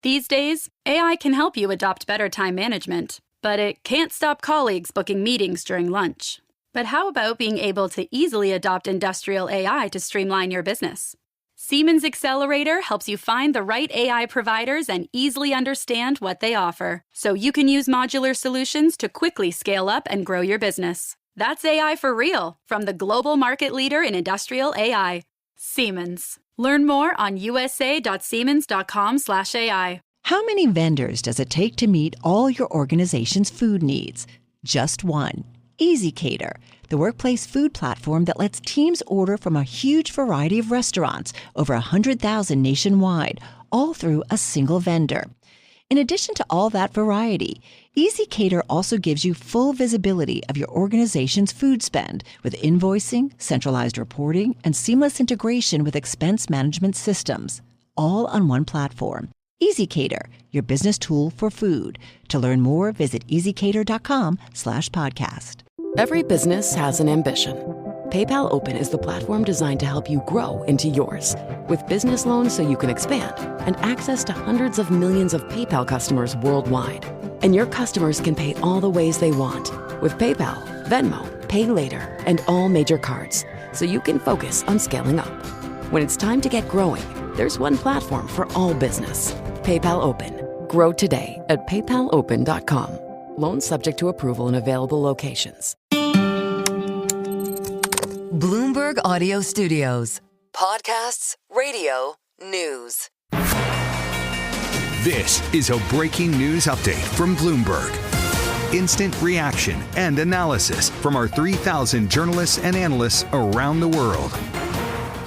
These days, AI can help you adopt better time management, but it can't stop colleagues booking meetings during lunch. But how about being able to easily adopt industrial AI to streamline your business? Siemens Accelerator helps you find the right AI providers and easily understand what they offer, so you can use modular solutions to quickly scale up and grow your business. That's AI for real, from the global market leader in industrial AI, Siemens. Learn more on usa.siemens.com/AI. How many vendors does it take to meet all your organization's food needs? Just one. EasyCater, the workplace food platform that lets teams order from a huge variety of restaurants, over 100,000 nationwide, all through a single vendor. In addition to all that variety, EasyCater also gives you full visibility of your organization's food spend with invoicing, centralized reporting, and seamless integration with expense management systems, all on one platform. EasyCater, your business tool for food. To learn more, visit easycater.com/podcast. Every business has an ambition. PayPal Open is the platform designed to help you grow into yours. With business loans so you can expand and access to hundreds of millions of PayPal customers worldwide. And your customers can pay all the ways they want with PayPal, Venmo, Pay Later, and all major cards, so you can focus on scaling up. When it's time to get growing, there's one platform for all business. PayPal Open. Grow today at paypalopen.com. Loans subject to approval in available locations. Bloomberg Audio Studios. Podcasts, radio, news. This is a breaking news update from Bloomberg. Instant reaction and analysis from our 3,000 journalists and analysts around the world.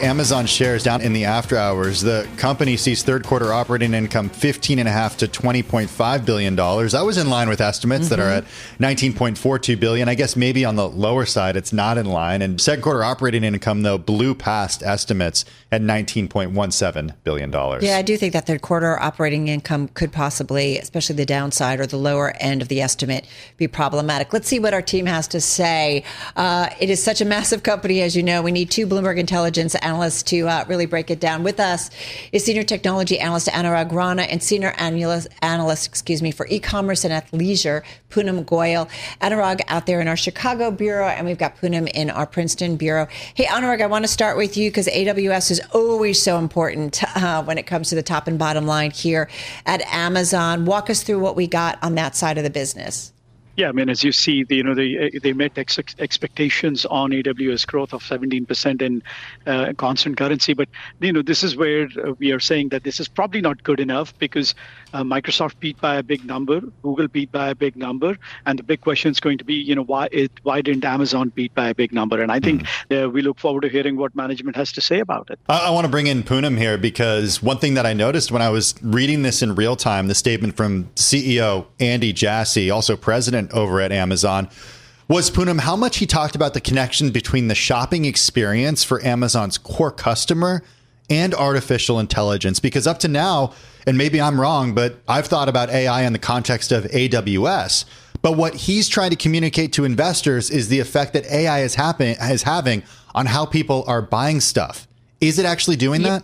Amazon shares down in the after hours. The company sees third quarter operating income $15.5 to $20.5 billion. That was in line with estimates that are at $19.42 billion. I guess maybe on the lower side, it's not in line. And second quarter operating income, though, blew past estimates at $19.17 billion. Yeah, I do think that third quarter operating income could possibly, especially the downside or the lower end of the estimate, be problematic. Let's see what our team has to say. It is such a massive company, as you know. We need two Bloomberg Intelligence analysts to really break it down. With us is Senior Technology Analyst Anurag Rana and Senior Analyst for E-commerce and Athleisure, Poonam Goyal. Anurag out there in our Chicago bureau, and we've got Poonam in our Princeton bureau. Hey, Anurag, I want to start with you because AWS is always so important when it comes to the top and bottom line here at Amazon. Walk us through what we got on that side of the business. Yeah, I mean, as you see, they met expectations on AWS growth of 17% in constant currency. But, this is where we are saying that this is probably not good enough because Microsoft beat by a big number, Google beat by a big number. And the big question is going to be, why didn't Amazon beat by a big number? And I think we look forward to hearing what management has to say about it. I want to bring in Poonam here because one thing that I noticed when I was reading this in real time, the statement from CEO Andy Jassy, also president over at Amazon, was, Poonam, how much he talked about the connection between the shopping experience for Amazon's core customer and artificial intelligence. Because up to now, and maybe I'm wrong, but I've thought about AI in the context of AWS. But what he's trying to communicate to investors is the effect that AI is having on how people are buying stuff. Is it actually doing that?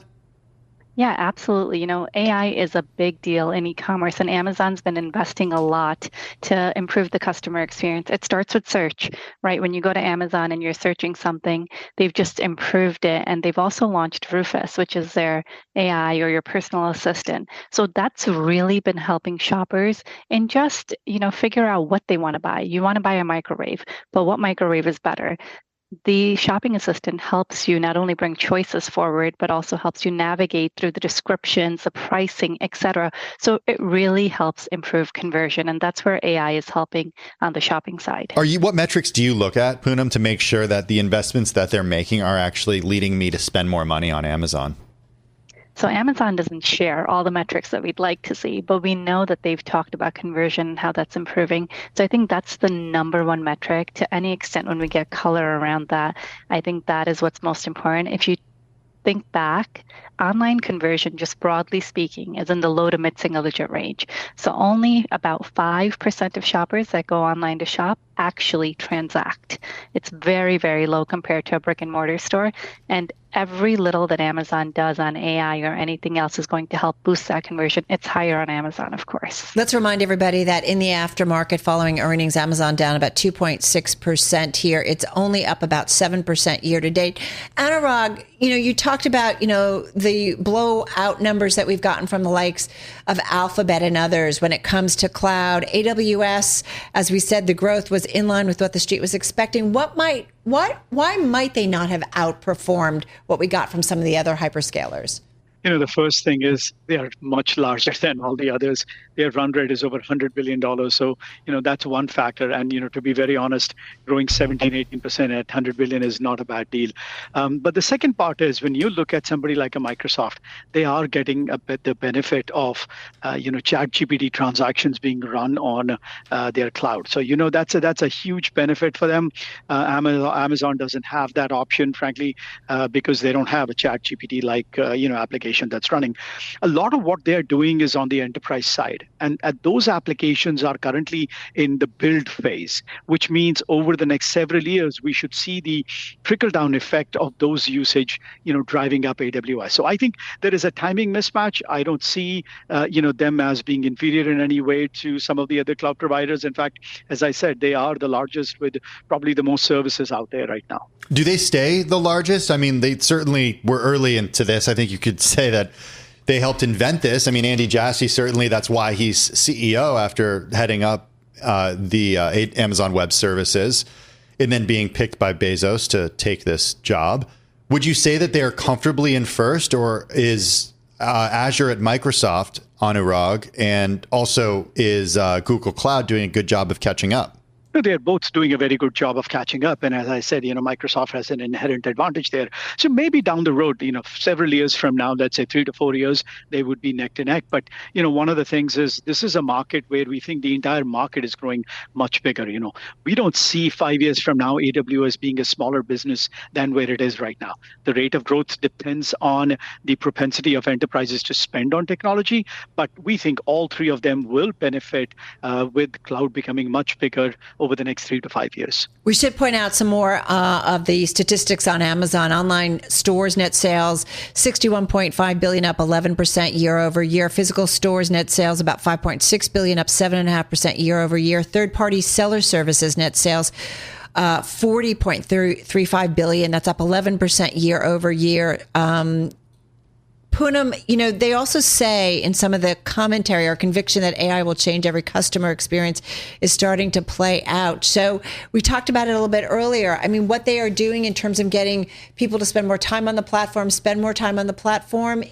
Yeah, absolutely. AI is a big deal in e-commerce, and Amazon's been investing a lot to improve the customer experience. It starts with search, right? When you go to Amazon and you're searching something, they've just improved it. And they've also launched Rufus, which is their AI or your personal assistant. So that's really been helping shoppers and just, figure out what they want to buy. You want to buy a microwave, but what microwave is better? The shopping assistant helps you not only bring choices forward, but also helps you navigate through the descriptions, the pricing, etc. So it really helps improve conversion. And that's where AI is helping on the shopping side. What metrics do you look at, Poonam, to make sure that the investments that they're making are actually leading me to spend more money on Amazon? So Amazon doesn't share all the metrics that we'd like to see, but we know that they've talked about conversion and how that's improving. So I think that's the number one metric. To any extent, when we get color around that, I think that is what's most important. If you think back, online conversion, just broadly speaking, is in the low to mid single digit range. So only about 5% of shoppers that go online to shop actually transact. It's very, very low compared to a brick and mortar store. And every little that Amazon does on AI or anything else is going to help boost that conversion. It's higher on Amazon, of course. Let's remind everybody that in the aftermarket following earnings, Amazon down about 2.6% here. It's only up about 7% year to date. Anurag, you talked about, the blowout numbers that we've gotten from the likes of Alphabet and others when it comes to cloud. AWS, as we said, the growth was in line with what the street was expecting. Why might they not have outperformed what we got from some of the other hyperscalers? The first thing is they are much larger than all the others. Their run rate is over $100 billion. So, that's one factor. And, to be very honest, growing 18% at $100 billion is not a bad deal. But the second part is when you look at somebody like a Microsoft, they are getting the benefit of, ChatGPT transactions being run on their cloud. So, that's a huge benefit for them. Amazon doesn't have that option, frankly, because they don't have a ChatGPT like, application that's running. A lot of what they're doing is on the enterprise side. And those applications are currently in the build phase, which means over the next several years, we should see the trickle-down effect of those usage, driving up AWS. So I think there is a timing mismatch. I don't see, them as being inferior in any way to some of the other cloud providers. In fact, as I said, they are the largest with probably the most services out there right now. Do they stay the largest? I mean, they certainly were early into this. I think you could say that they helped invent this. I mean, Andy Jassy, certainly that's why he's CEO after heading up the Amazon Web Services and then being picked by Bezos to take this job. Would you say that they are comfortably in first, or is Azure at Microsoft, Anurag, and also is Google Cloud doing a good job of catching up? They're both doing a very good job of catching up. And as I said, Microsoft has an inherent advantage there. So maybe down the road, several years from now, let's say 3 to 4 years, they would be neck to neck. But, one of the things is this is a market where we think the entire market is growing much bigger. We don't see 5 years from now AWS being a smaller business than where it is right now. The rate of growth depends on the propensity of enterprises to spend on technology. But we think all three of them will benefit with cloud becoming much bigger over the next 3 to 5 years. We should point out some more of the statistics on Amazon. Online stores net sales, $61.5 billion, up 11% year over year. Physical stores net sales, about $5.6 billion, up 7.5% year over year. Third-party seller services net sales, $40.35 billion. That's up 11% year over year. Poonam, they also say in some of the commentary, our conviction that AI will change every customer experience is starting to play out. So we talked about it a little bit earlier. I mean, what they are doing in terms of getting people to spend more time on the platform,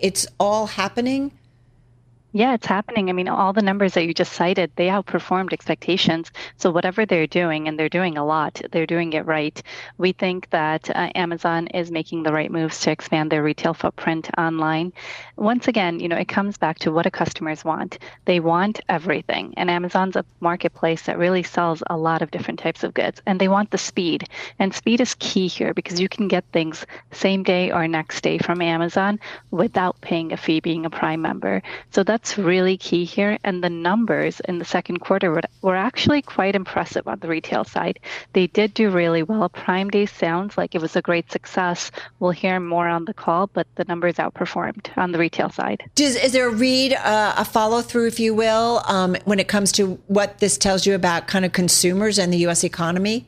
it's all happening. Yeah, it's happening. I mean, all the numbers that you just cited, they outperformed expectations. So whatever they're doing, and they're doing a lot, they're doing it right. We think that Amazon is making the right moves to expand their retail footprint online. Once again, it comes back to what do customers want. They want everything. And Amazon's a marketplace that really sells a lot of different types of goods. And they want the speed. And speed is key here because you can get things same day or next day from Amazon without paying a fee, being a Prime member. So that's really key here. And the numbers in the second quarter were actually quite impressive on the retail side. They did do really well. Prime Day sounds like it was a great success. We'll hear more on the call, but the numbers outperformed on the retail side. Is there a read, a follow through, if you will, when it comes to what this tells you about kind of consumers and the U.S. economy?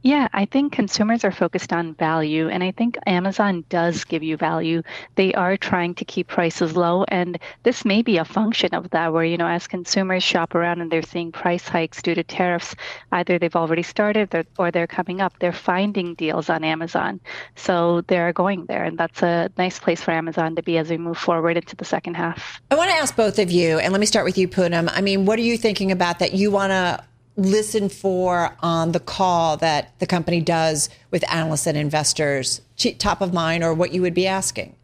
Yeah, I think consumers are focused on value, and I think Amazon does give you value. They are trying to keep prices low, and this may be a function of that where, as consumers shop around and they're seeing price hikes due to tariffs, either they've already started or they're coming up, they're finding deals on Amazon. So they're going there, and that's a nice place for Amazon to be as we move forward into the second half. I want to ask both of you, and let me start with you, Poonam. I mean, what are you thinking about that you want to listen for on the call that the company does with analysts and investors, top of mind, or what you would be asking?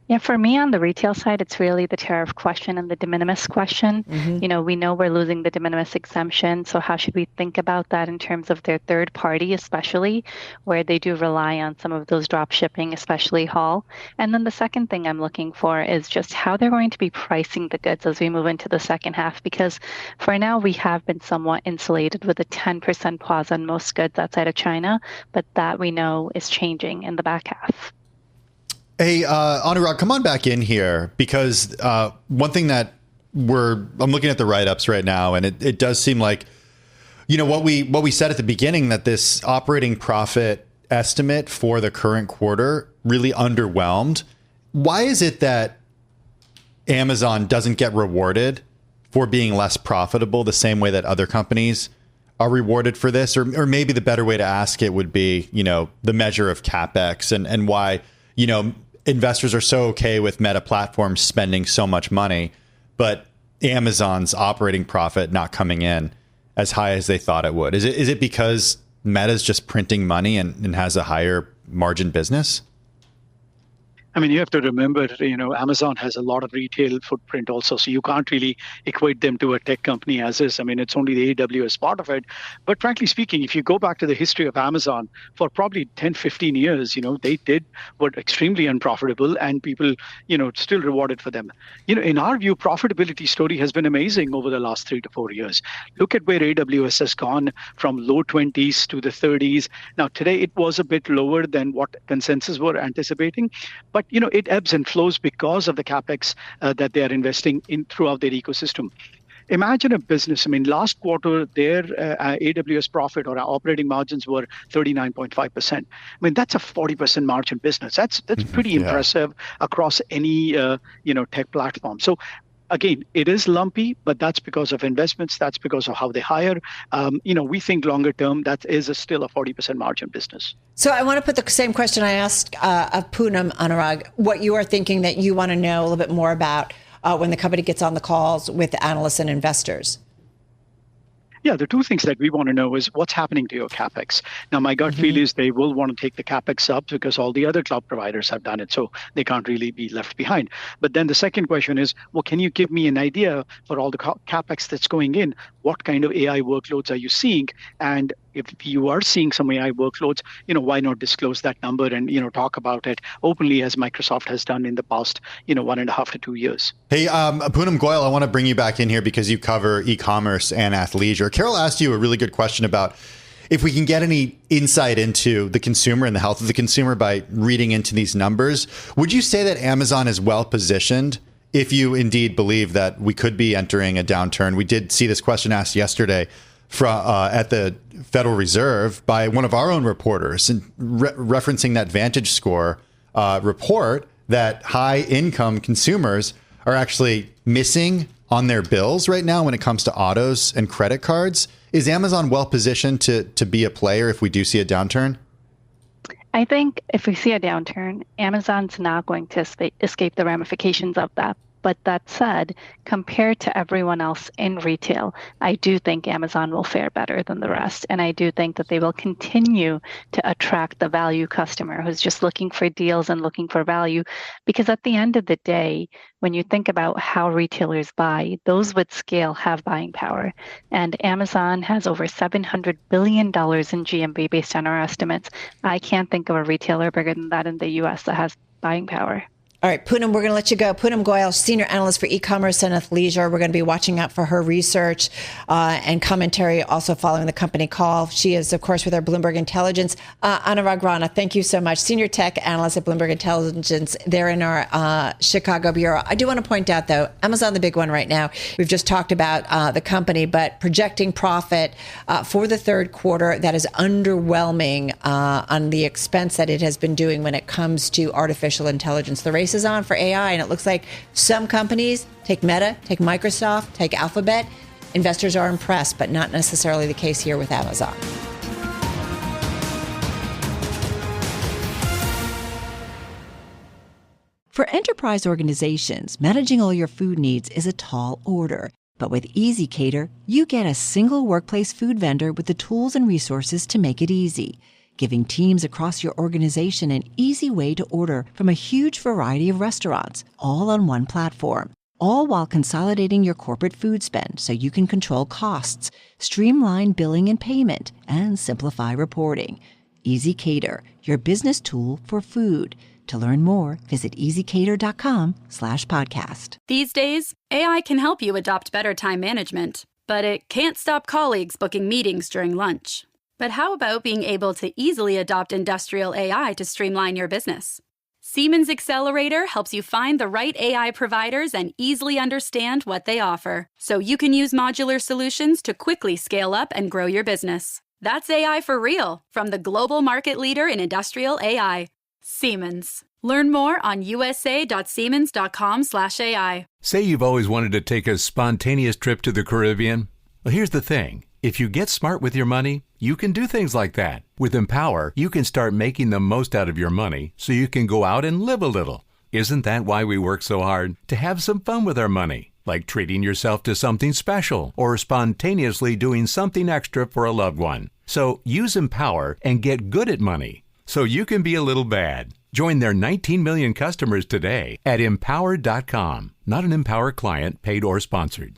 Yeah, for me on the retail side, it's really the tariff question and the de minimis question. We know we're losing the de minimis exemption. So how should we think about that in terms of their third party, especially where they do rely on some of those drop shipping, especially haul? And then the second thing I'm looking for is just how they're going to be pricing the goods as we move into the second half, because for now we have been somewhat insulated with a 10% pause on most goods outside of China, but that we know is changing in the back half. Hey, Anurag, come on back in here, because one thing that I'm looking at the write-ups right now, and it does seem like, what we said at the beginning, that this operating profit estimate for the current quarter really underwhelmed. Why is it that Amazon doesn't get rewarded for being less profitable the same way that other companies are rewarded for this? Or maybe the better way to ask it would be, the measure of CapEx and why, investors are so okay with Meta Platforms spending so much money, but Amazon's operating profit not coming in as high as they thought it would. Is it because Meta's just printing money and has a higher margin business? I mean, you have to remember, Amazon has a lot of retail footprint also, so you can't really equate them to a tech company as is. I mean, it's only the AWS part of it. But frankly speaking, if you go back to the history of Amazon, for probably 10, 15 years, they were extremely unprofitable, and people, still rewarded for them. In our view, profitability story has been amazing over the last 3 to 4 years. Look at where AWS has gone from low 20s to the 30s. Now, today it was a bit lower than what consensus were anticipating, but it ebbs and flows because of the capex that they are investing in throughout their ecosystem. Imagine a business. I mean, last quarter, their AWS profit or operating margins were 39.5%. I mean, that's a 40% margin business. That's pretty impressive across any tech platform. So again, it is lumpy, but that's because of investments. That's because of how they hire. We think longer term, that is still a 40% margin business. So I want to put the same question I asked of Poonam, Anurag, what you are thinking that you want to know a little bit more about when the company gets on the calls with analysts and investors. Yeah, the two things that we want to know is what's happening to your CapEx. Now, my gut feel is they will want to take the CapEx up because all the other cloud providers have done it, so they can't really be left behind. But then the second question is, well, can you give me an idea for all the CapEx that's going in? What kind of AI workloads are you seeing? And if you are seeing some AI workloads, why not disclose that number and, talk about it openly as Microsoft has done in the past, 1.5 to 2 years. Hey, Poonam, Goyal, I want to bring you back in here because you cover e-commerce and athleisure. Carol asked you a really good question about if we can get any insight into the consumer and the health of the consumer by reading into these numbers. Would you say that Amazon is well positioned if you indeed believe that we could be entering a downturn? We did see this question asked yesterday at the Federal Reserve by one of our own reporters, and referencing that Vantage Score report that high income consumers are actually missing on their bills right now when it comes to autos and credit cards. Is Amazon well positioned to be a player if we do see a downturn? I think if we see a downturn, Amazon's not going to escape the ramifications of that. But that said, compared to everyone else in retail, I do think Amazon will fare better than the rest. And I do think that they will continue to attract the value customer who's just looking for deals and looking for value. Because at the end of the day, when you think about how retailers buy, those with scale have buying power. And Amazon has over $700 billion in GMV based on our estimates. I can't think of a retailer bigger than that in the US that has buying power. All right, Poonam, we're going to let you go. Poonam Goyal, Senior Analyst for E-commerce and Athleisure. We're going to be watching out for her research and commentary also following the company call. She is, of course, with our Bloomberg Intelligence. Anurag Rana, thank you so much. Senior Tech Analyst at Bloomberg Intelligence. They're in our Chicago bureau. I do want to point out, though, Amazon, the big one right now. We've just talked about the company, but projecting profit for the third quarter that is underwhelming on the expense that it has been doing when it comes to artificial intelligence. The race is on for AI, and it looks like some companies, take Meta, take Microsoft, take Alphabet, investors are impressed, but not necessarily the case here with Amazon. For enterprise organizations, managing all your food needs is a tall order. But with EasyCater, you get a single workplace food vendor with the tools and resources to make it easy. giving teams across your organization an easy way to order from a huge variety of restaurants, all on one platform. All while consolidating your corporate food spend so you can control costs, streamline billing and payment, and simplify reporting. EasyCater, your business tool for food. To learn more, visit easycater.com/podcast. These days, AI can help you adopt better time management, but it can't stop colleagues booking meetings during lunch. But how about being able to easily adopt industrial AI to streamline your business? Siemens Accelerator helps you find the right AI providers and easily understand what they offer, so you can use modular solutions to quickly scale up and grow your business. That's AI for real, from the global market leader in industrial AI, Siemens. Learn more on usa.siemens.com/AI. Say you've always wanted to take a spontaneous trip to the Caribbean. Well, here's the thing. If you get smart with your money, you can do things like that. With Empower, you can start making the most out of your money so you can go out and live a little. Isn't that why we work so hard? To have some fun with our money, like treating yourself to something special or spontaneously doing something extra for a loved one. So use Empower and get good at money so you can be a little bad. Join their 19 million customers today at Empower.com. Not an Empower client, paid or sponsored.